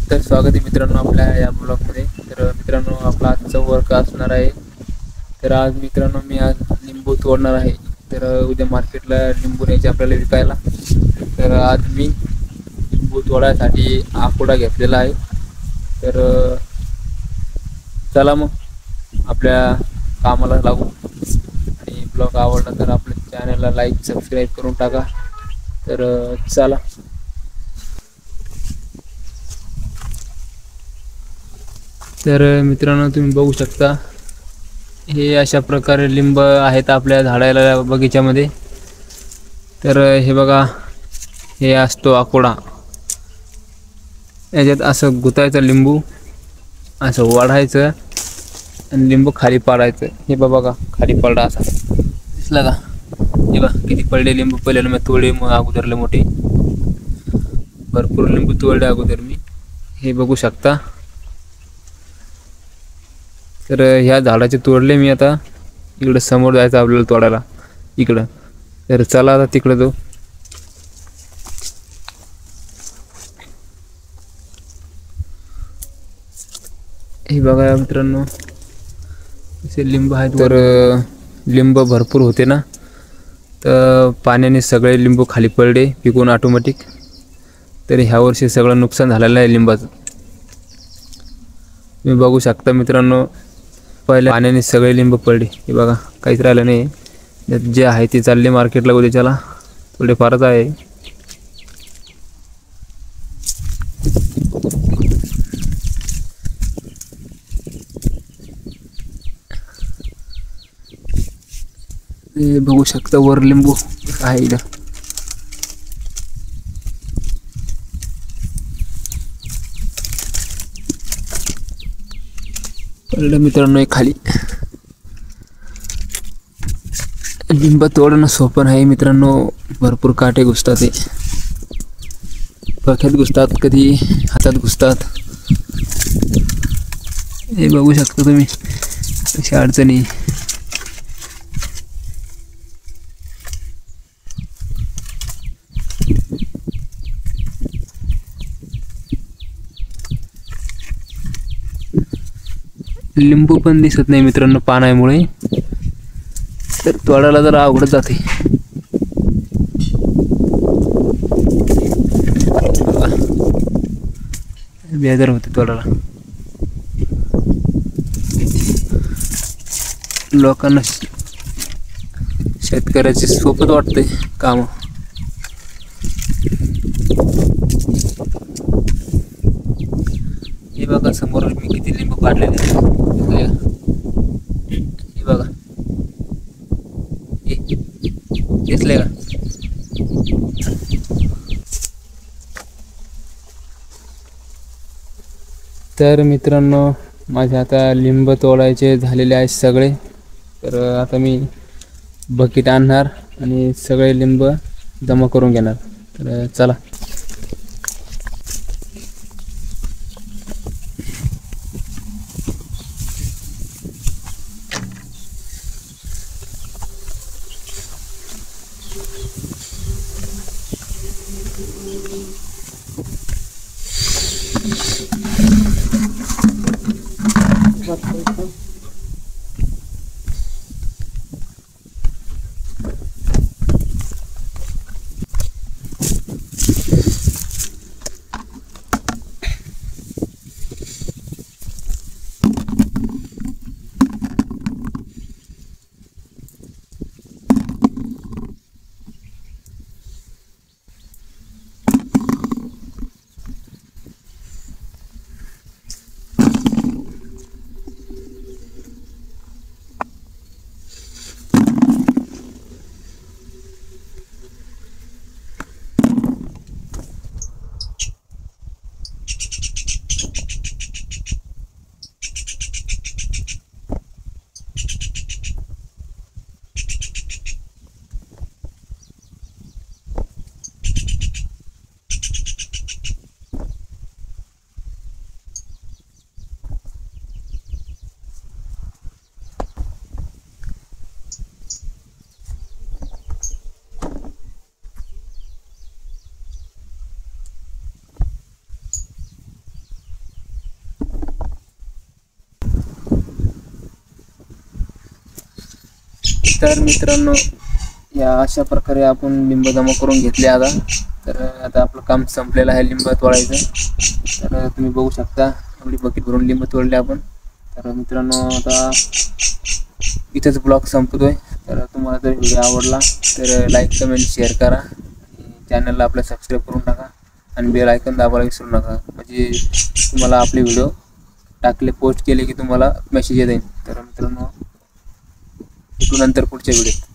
तर स्वागत आहे मित्रांनो आपल्या या ब्लॉगमध्ये। तर मित्रांनो आपला आजचा वर्क असणार आहे। तर आज मित्रांनो मी आज लिंबू तोडणार आहे। तर उद्या मार्केटला लिंबू न्यायचे आपल्याला विकायला। तर आज मी लिंबू तोडायसाठी आकोडा घेतलेला आहे। तर चला मग आपल्या कामाला लागू। आणि ब्लॉग आवडला तर आपल्या चॅनलला लाईक सबस्क्राईब करून टाका। तर चला। तर मित्रांनो तुम्ही बघू शकता हे अशा प्रकारे लिंब आहेत आपल्या झाडाला बगीच्यामध्ये। तर हे बघा, हे असतो आकोडा। याच्यात असं गुतायचं लिंबू, असं वाढायचं आणि लिंबू खाली पाडायचं। हे बघा खाली पडला असा दिसला का? हे बघा किती पडले लिंबू। पहिले मी तोडले, मग अगोदरले मोठे भरपूर लिंबू तोडले अगोदर मी, हे बघू शकता। तर ह्या झाडाचे तोडले मी। आता इकडे समोर जायचं आपल्याला तोडायला इकडं। तर चला आता तिकडे जाऊ। हे बघा मित्रांनो असे लिंब आहेत। तर लिंब भरपूर होते ना, तर पाण्याने सगळे लिंबू खाली पडले पिकून ऑटोमॅटिक। तर ह्या वर्षी सगळं नुकसान झालेलं आहे लिंबाचं। तुम्ही बघू शकता मित्रांनो, पहिले पाण्याने सगळे लिंब पडले। हे बघा काहीच राहिलं नाही। जे आहे ते चालले मार्केटला उद्याच्याला, थोडे फारच आहे। हे बघू शकता वर लिंबू आहे इथं। पडलं मित्रांनो खाली। लिंब तोडणं सोपं आहे मित्रांनो, भरपूर काटे घुसतात। ते डोक्यात घुसतात, कधी हातात घुसतात। हे बघू शकता तुम्ही अशा अडचणी। लिंबू पण दिसत नाही मित्रांनो पाण्यामुळे, तर तोडायला जरा अवघड जाते। बेजार होते तोडायला। लोकांना शेतकऱ्याचे सोपच वाटते काम। हे बघा समोर मी किती लिंबू पाडलेले। हे बघा दिसले का? तर मित्रांनो माझे आता लिंब तोडायचे झालेले आहेत सगळे। तर आता मी बकेट आणणार आणि सगळे लिंब जमा करून घेणार। तर चला। तर मित्रांनो, या अशा प्रकारे आपण लिंब जमा करून घेतले आता. तर आता आपलं काम संपलेलं आहे लिंब तोडायचं. तर तुम्ही बघू शकता आपली बकेट भरून लिंब तोडले आपण. तर मित्रांनो, आता इथेच ब्लॉग संपतोय. तर तुम्हाला जर व्हिडिओ आवडला तर लाईक कमेंट शेअर करा. चॅनलला आपल्या सबस्क्राईब करून टाका आणि बेल आयकॉन दाबायला विसरू नका, म्हणजे तुम्हाला आपले व्हिडिओ टाकले पोस्ट केले की तुम्हाला मेसेज येईल. तर मित्रांनो, भेटू नंतर पुढच्या व्हिडिओत.